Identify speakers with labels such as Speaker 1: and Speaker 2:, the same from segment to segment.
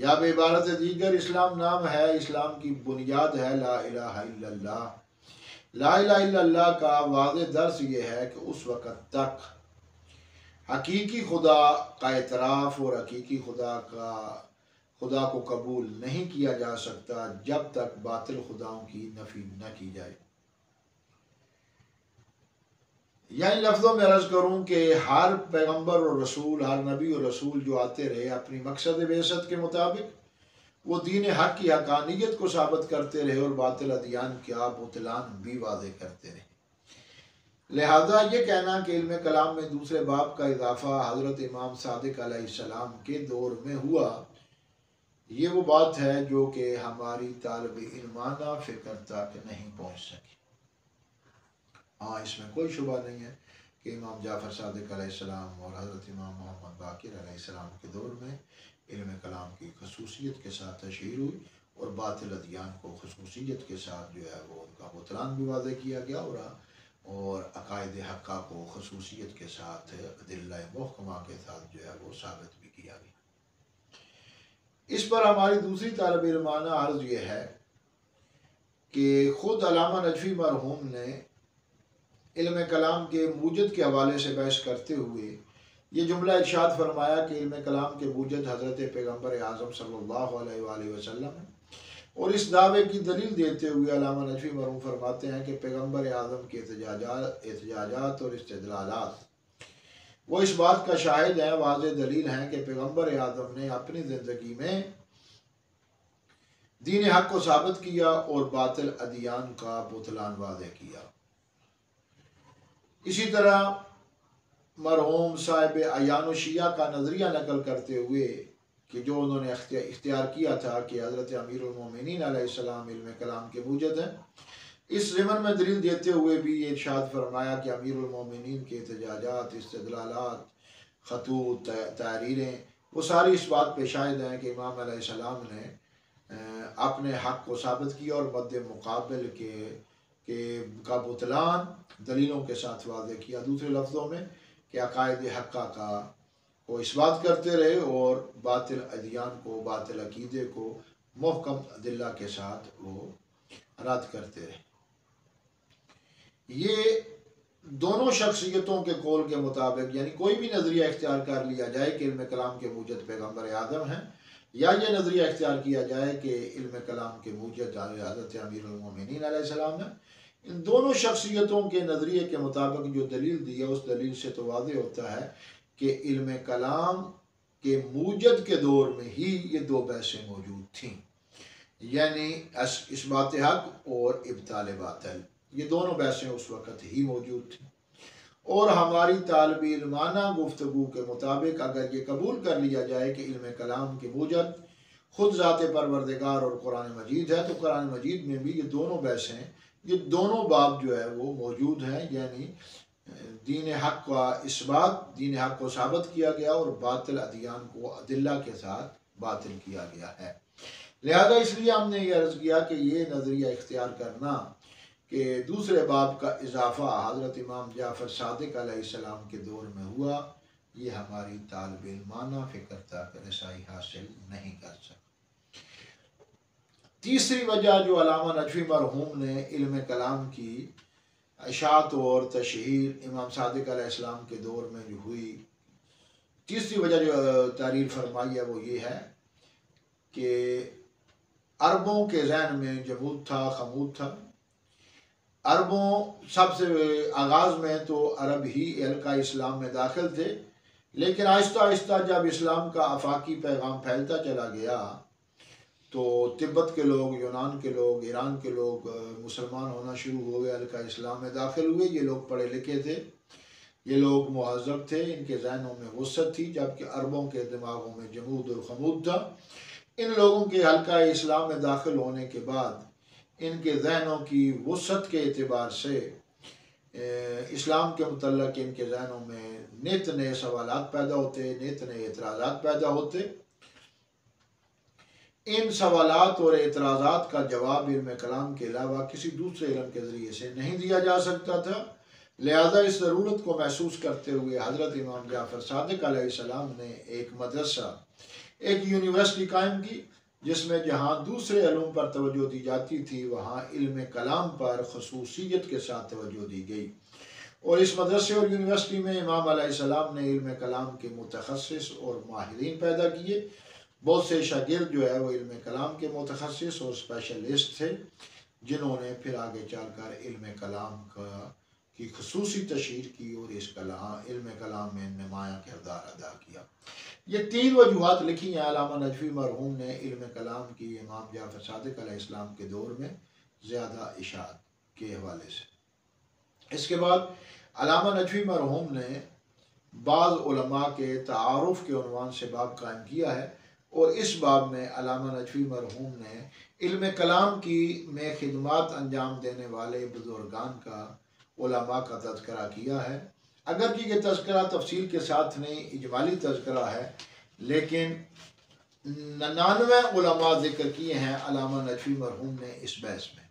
Speaker 1: یا بعبارت دیگر اسلام نام ہے، اسلام کی بنیاد ہے لا الہ الا اللہ۔ لا الہ الا اللہ کا واضح درس یہ ہے کہ اس وقت تک حقیقی خدا کا اعتراف اور حقیقی خدا کو قبول نہیں کیا جا سکتا جب تک باطل خداؤں کی نفی نہ کی جائے۔ یعنی لفظوں میں عرض کروں کہ ہر پیغمبر اور رسول، ہر نبی اور رسول جو آتے رہے اپنی مقصد بعثت کے مطابق وہ دین حق کی حقانیت کو ثابت کرتے رہے اور باطل ادیان کا بطلان بھی واضح کرتے رہے۔ لہذا یہ کہنا کہ علم کلام میں دوسرے باب کا اضافہ حضرت امام صادق علیہ السلام کے دور میں ہوا، یہ وہ بات ہے جو کہ ہماری طالب علمانہ فکر تک نہیں پہنچ سکی۔ ہاں، اس میں کوئی شبہ نہیں ہے کہ امام جعفر صادق علیہ السلام اور حضرت امام محمد باقر علیہ السلام کے دور میں علم کلام کی خصوصیت کے ساتھ تشہیر ہوئی اور باطل ادیان کو خصوصیت کے ساتھ جو ہے وہ ان کا بطلان بھی واضح کیا گیا اور عقائد حقہ کو خصوصیت کے ساتھ ادلہ محکمہ کے ساتھ جو ہے وہ ثابت بھی کیا گیا۔ اس پر ہماری دوسری طالب علمانہ عرض یہ ہے کہ خود علامہ نجفی مرحوم نے علم کلام کے موجد کے حوالے سے بحث کرتے ہوئے یہ جملہ ارشاد فرمایا کہ علم کلام کے موجد حضرت پیغمبر اعظم صلی اللہ علیہ وآلہ وسلم ہے، اور اس دعوے کی دلیل دیتے ہوئے علامہ نجفی مرحوم فرماتے ہیں کہ پیغمبر اعظم کے احتجاجات اور استدلالات وہ اس بات کا شاہد ہیں، واضح دلیل ہیں کہ پیغمبر اعظم نے اپنی زندگی میں دین حق کو ثابت کیا اور باطل ادیان کا بطلان واضح کیا۔ اسی طرح مرحوم صاحب عیان الشیعہ کا نظریہ نقل کرتے ہوئے کہ جو انہوں نے اختیار کیا تھا کہ حضرت امیر المومنین علیہ السلام علم کلام کے موجد ہیں، اس ضمن میں دلیل دیتے ہوئے بھی یہ ارشاد فرمایا کہ امیر المومنین کے احتجاجات، استدلالات، خطوط، تحریریں وہ ساری اس بات پہ شاہد ہیں کہ امام علیہ السلام نے اپنے حق کو ثابت کیا اور مد مقابل کا بطلان دلیلوں کے ساتھ واضح کیا۔ دوسرے لفظوں میں کہ عقائد حقہ کو اس بات کرتے رہے اور باطل ادیان کو، باطل عقیدے کو محکم ادلہ کے ساتھ وہ رد کرتے رہے۔ یہ دونوں شخصیتوں کے قول کے مطابق، یعنی کوئی بھی نظریہ اختیار کر لیا جائے کہ علم کلام کے موجد پیغمبر اعظم ہیں، یا یہ نظریہ اختیار کیا جائے کہ علم کلام کے موجد حضرت امیر المومنین علیہ السلام ہیں، ان دونوں شخصیتوں کے نظریے کے مطابق جو دلیل دی ہے اس دلیل سے تو واضح ہوتا ہے کہ علم کلام کے موجد کے دور میں ہی یہ دو بحثیں موجود تھیں، یعنی اثبات حق اور ابطال باطل، یہ دونوں بحثیں اس وقت ہی موجود تھیں۔ اور ہماری طالب علمانہ گفتگو کے مطابق اگر یہ قبول کر لیا جائے کہ علم کلام کے موجد خود ذات پروردگار اور قرآن مجید ہے، تو قرآن مجید میں بھی یہ دونوں بحثیں، یہ دونوں باب جو ہے وہ موجود ہیں، یعنی دین حق کا اثبات، دین حق کو ثابت کیا گیا اور باطل ادیان کو ادلہ کے ساتھ باطل کیا گیا ہے۔ لہذا اس لیے ہم نے یہ عرض کیا کہ یہ نظریہ اختیار کرنا کہ دوسرے باب کا اضافہ حضرت امام جعفر صادق علیہ السلام کے دور میں ہوا، یہ ہماری طالب علمانہ فکر تک رسائی حاصل نہیں کر سکتا۔ تیسری وجہ جو علامہ نجفی مرحوم نے علم کلام کی اشاعت اور تشہیر امام صادق علیہ السلام کے دور میں جو ہوئی، تیسری وجہ جو تعریف فرمائی ہے وہ یہ ہے کہ عربوں کے ذہن میں جمود تھا، خمود تھا۔ عربوں سب سے آغاز میں تو عرب ہی حلقہ اسلام میں داخل تھے، لیکن آہستہ آہستہ جب اسلام کا آفاقی پیغام پھیلتا چلا گیا تو تبت کے لوگ، یونان کے لوگ، ایران کے لوگ مسلمان ہونا شروع ہو گئے، حلقہ اسلام میں داخل ہوئے۔ یہ لوگ پڑھے لکھے تھے، یہ لوگ مہذب تھے، ان کے ذہنوں میں وسعت تھی، جبکہ عربوں کے دماغوں میں جمود اور خمود تھا۔ ان لوگوں کے حلقہ اسلام میں داخل ہونے کے بعد ان کے ذہنوں کی وسعت کے اعتبار سے اسلام کے متعلق ان کے ذہنوں میں نت نئے سوالات پیدا ہوتے، نت نئے اعتراضات پیدا ہوتے۔ ان سوالات اور اعتراضات کا جواب علم کلام کے علاوہ کسی دوسرے علم کے ذریعے سے نہیں دیا جا سکتا تھا۔ لہذا اس ضرورت کو محسوس کرتے ہوئے حضرت امام جعفر صادق علیہ السلام نے ایک مدرسہ ایک یونیورسٹی قائم کی جس میں جہاں دوسرے علوم پر توجہ دی جاتی تھی وہاں علم کلام پر خصوصیت کے ساتھ توجہ دی گئی، اور اس مدرسے اور یونیورسٹی میں امام علیہ السلام نے علم کلام کے متخصص اور ماہرین پیدا کیے۔ بہت سے شاگرد جو ہے وہ علم کلام کے متخصص اور اسپیشلسٹ تھے، جنہوں نے پھر آگے چل کر علم کلام کی خصوصی تشہیر کی اور اس علم کلام میں نمایاں کردار ادا کیا۔ یہ 3 وجوہات لکھی ہیں علامہ نجفی مرحوم نے علم کلام کی امام جعفر صادق علیہ السلام کے دور میں زیادہ اشاعت کے حوالے سے۔ اس کے بعد علامہ نجفی مرحوم نے بعض علماء کے تعارف کے عنوان سے باب قائم کیا ہے، اور اس باب میں علامہ نجفی مرحوم نے علم کلام کی میں خدمات انجام دینے والے بزرگان کا، علماء کا تذکرہ کیا ہے۔ اگرچہ یہ تذکرہ تفصیل کے ساتھ نہیں، اجمالی تذکرہ ہے، لیکن 99 علماء ذکر کیے ہیں علامہ نجفی مرحوم نے اس بحث میں،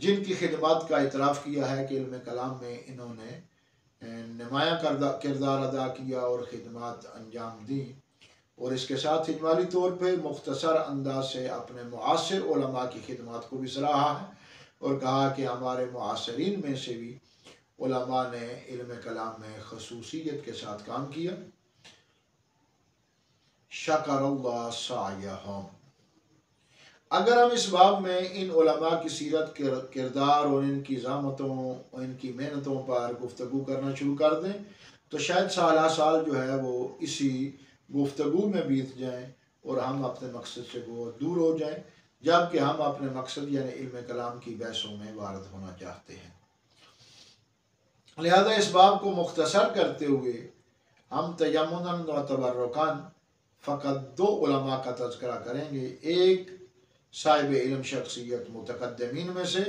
Speaker 1: جن کی خدمات کا اعتراف کیا ہے کہ علم کلام میں انہوں نے نمایاں کردار ادا کیا اور خدمات انجام دیں، اور اس کے ساتھ اجمالی طور پہ مختصر انداز سے اپنے معاصر علماء کی خدمات کو بھی سراہا ہے، اور کہا کہ ہمارے معاصرین میں سے بھی علماء نے علم کلام میں خصوصیت کے ساتھ کام کیا۔ شکر اللہ سعیہم۔ اگر ہم اس باب میں ان علماء کی سیرت، کردار اور ان کی زحمتوں، ان کی محنتوں پر گفتگو کرنا شروع کر دیں تو شاید سالہ سال جو ہے وہ اسی گفتگو میں بیت جائیں اور ہم اپنے مقصد سے بہت دور ہو جائیں، جبکہ ہم اپنے مقصد یعنی علم کلام کی بحثوں میں وارد ہونا چاہتے ہیں۔ لہذا اس باب کو مختصر کرتے ہوئے ہم تیمناً و تبرکاً فقط 2 علماء کا تذکرہ کریں گے، ایک صاحب علم شخصیت متقدمین میں سے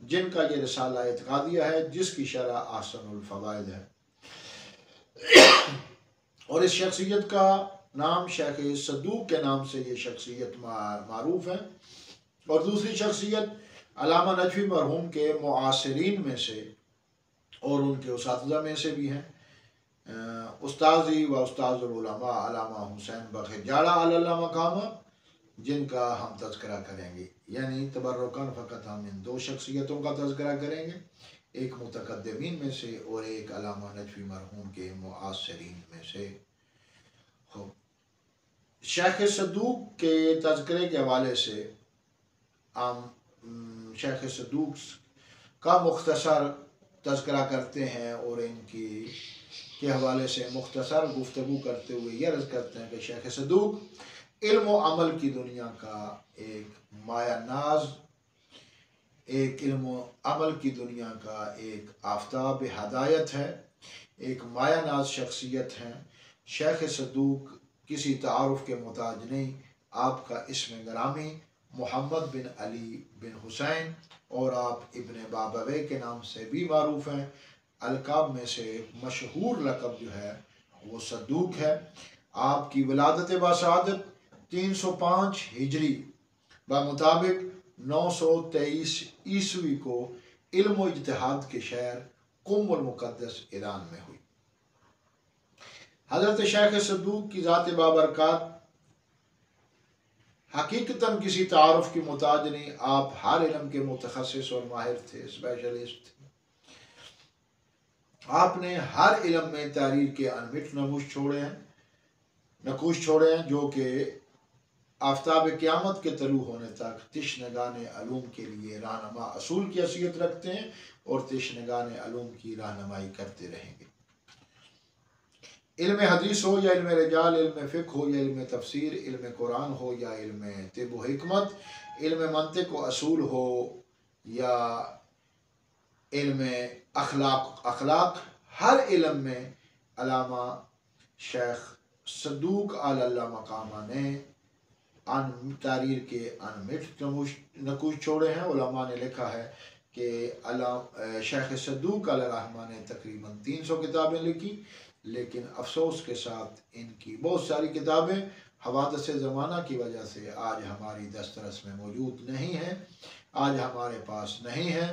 Speaker 1: جن کا یہ رسالہ اعتقادیہ ہے، جس کی شرح احسن الفوائد ہے، اور اس شخصیت کا نام شیخ صدوق کے نام سے یہ شخصیت معروف ہے، اور دوسری شخصیت علامہ نجفی مرحوم کے معاصرین میں سے اور ان کے اساتذہ میں سے بھی ہیں، استاذی و استاذ العلماء علامہ حسین بخش جاڑہ علی اللہ مقامہ، جن کا ہم تذکرہ کریں گے۔ یعنی تبرکاً فقط ہم ان 2 شخصیتوں کا تذکرہ کریں گے، ایک متقدمین میں سے اور ایک علامہ نجفی مرحوم کے معاصرین میں سے۔ شیخ صدوق کے تذکرے کے حوالے سے ہم شیخ صدوق کا مختصر تذکرہ کرتے ہیں اور ان کے حوالے سے مختصر گفتگو کرتے ہوئے یہ عرض کرتے ہیں کہ شیخ صدوق علم و عمل کی دنیا کا ایک مایہ ناز، ایک علم و عمل کی دنیا کا ایک آفتاب ہدایت ہے، ایک مایہ ناز شخصیت ہے۔ شیخ صدوق کسی تعارف کے محتاج نہیں، آپ کا اسم گرامی محمد بن علی بن حسین اور آپ ابن بابوے کے نام سے بھی معروف ہیں۔ القاب میں سے مشہور لقب جو ہے وہ صدوق ہے۔ آپ کی ولادت باسعادت 305 ہجری بمطابق 923 عیسوی کو علم و اجتہاد کے شہر قم المقدس ایران میں ہوئی۔ حضرت شیخ صدوق کی ذات بابرکات حقیقتاً کسی تعارف کی محتاج نہیں، آپ ہر علم کے متخصص اور ماہر تھے، اسپیشلسٹ تھے۔ آپ نے ہر علم میں تحریر کے انمٹ نقوش چھوڑے ہیں جو کہ آفتاب قیامت کے طلوع ہونے تک تشنگان علوم کے لیے رہنما اصول کی حیثیت رکھتے ہیں اور تشنگان علوم کی رہنمائی کرتے رہیں گے۔ علم حدیث ہو یا علم رجال، علم فقہ ہو یا علم تفسیر، علم قرآن ہو یا علم طب و حکمت، علم منطق و اصول ہو یا علم اخلاق، ہر علم میں علامہ شیخ صدوق علی اللہ مقامہ نے تحریر کے انمٹ نقوش چھوڑے ہیں۔ علماء نے لکھا ہے کہ شیخ صدوق علیہ الرحمہ نے تقریباً 300 کتابیں لکھی، لیکن افسوس کے ساتھ ان کی بہت ساری کتابیں حوادث زمانہ کی وجہ سے آج ہماری دسترس میں موجود نہیں ہیں، آج ہمارے پاس نہیں ہیں۔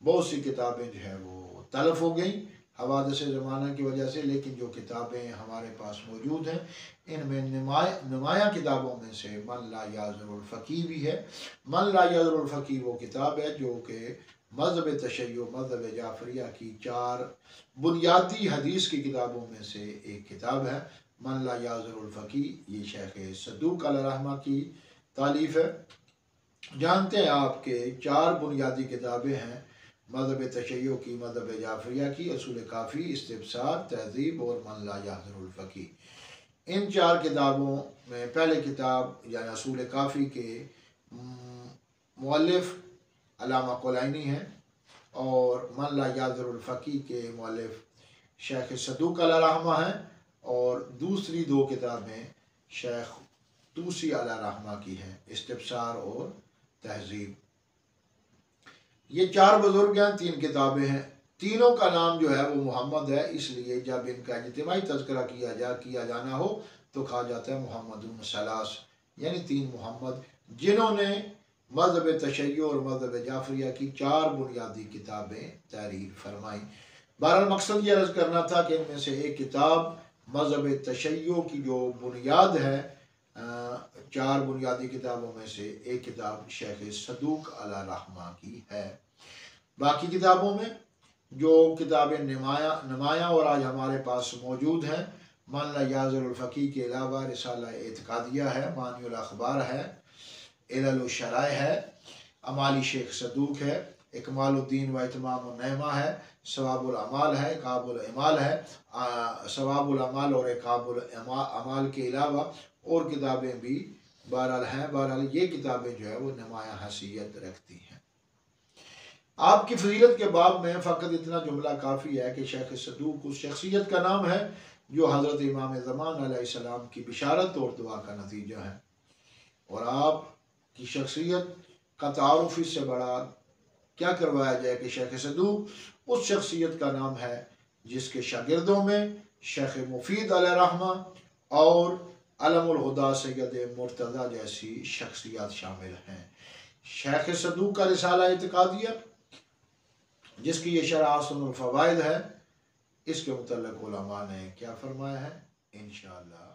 Speaker 1: بہت سی کتابیں جو ہے وہ تلف ہو گئیں، حوادث زمانہ کی وجہ سے، لیکن جو کتابیں ہمارے پاس موجود ہیں ان میں نمایاں کتابوں میں سے من لا یعذر الفقیہ بھی ہے۔ من لا یعذر الفقیہ وہ کتاب ہے جو کہ مذہب تشیع، مذہب جعفریہ کی 4 بنیادی حدیث کی کتابوں میں سے ایک کتاب ہے۔ من لا یعذر الفقیہ یہ شیخ صدوق علیہ رحمہ کی تالیف ہے۔ جانتے ہیں آپ کہ 4 بنیادی کتابیں ہیں مذہب تشیع کی، مذہب جعفریہ کی، اصول کافی، استبصار، تہذیب اور من لا یعذر الفقیہ۔ ان 4 کتابوں میں پہلے کتاب یعنی اصول کافی کے مؤلف علامہ کلینی ہیں، اور من لا یعذر الفقیہ کے مؤلف شیخ صدوق علیہ رحمہ ہیں، اور دوسری 2 کتابیں شیخ طوسی علیہ رحمہ کی ہیں، استبصار اور تہذیب۔ یہ 4 بزرگ ہیں، 3 کتابیں ہیں، تینوں کا نام جو ہے وہ محمد ہے، اس لیے جب ان کا اجتماعی تذکرہ کیا جانا ہو تو کہا جاتا ہے محمدون ثلاث، یعنی 3 محمد، جنہوں نے مذہب تشیع اور مذہب جعفریہ کی 4 بنیادی کتابیں تحریر فرمائیں۔ بہرحال مقصد یہ عرض کرنا تھا کہ ان میں سے ایک کتاب مذہب تشیع کی جو بنیاد ہے 4 بنیادی کتابوں میں سے ایک کتاب شیخ صدوق علیہ رحمہ کی ہے۔ باقی کتابوں میں جو کتابیں نمایاں اور آج ہمارے پاس موجود ہیں، من لا یعذر الفقیہ کے علاوہ رسالہ اعتقادیہ ہے، معنی الاخبار ہے، علل الشرائع ہے، امالی شیخ صدوق ہے، اکمال الدین و اتمام النعمہ ہے، ثواب الاعمال ہے، عقاب الاعمال ہے۔ ثواب الاعمال اور عقاب الاعمال کے علاوہ اور کتابیں بھی بہرحال ہیں۔ بہرحال یہ کتابیں جو ہے وہ نمایاں حیثیت رکھتی ہیں۔ آپ کی فضیلت کے باب میں فقط اتنا جملہ کافی ہے کہ شیخ صدوق اس شخصیت کا نام ہے جو حضرت امام زمان علیہ السلام کی بشارت اور دعا کا نتیجہ ہے، اور آپ کی شخصیت کا تعارف اس سے بڑا کیا کروایا جائے کہ شیخ صدوق اس شخصیت کا نام ہے جس کے شاگردوں میں شیخ مفید علیہ رحمہ اور علم الہدا سید مرتضیٰ جیسی شخصیات شامل ہیں۔ شیخ صدوق کا رسالہ اعتقادیہ جس کی یہ شرح حسن الفوائد ہے، اس کے متعلق علماء نے کیا فرمایا ہے، انشاءاللہ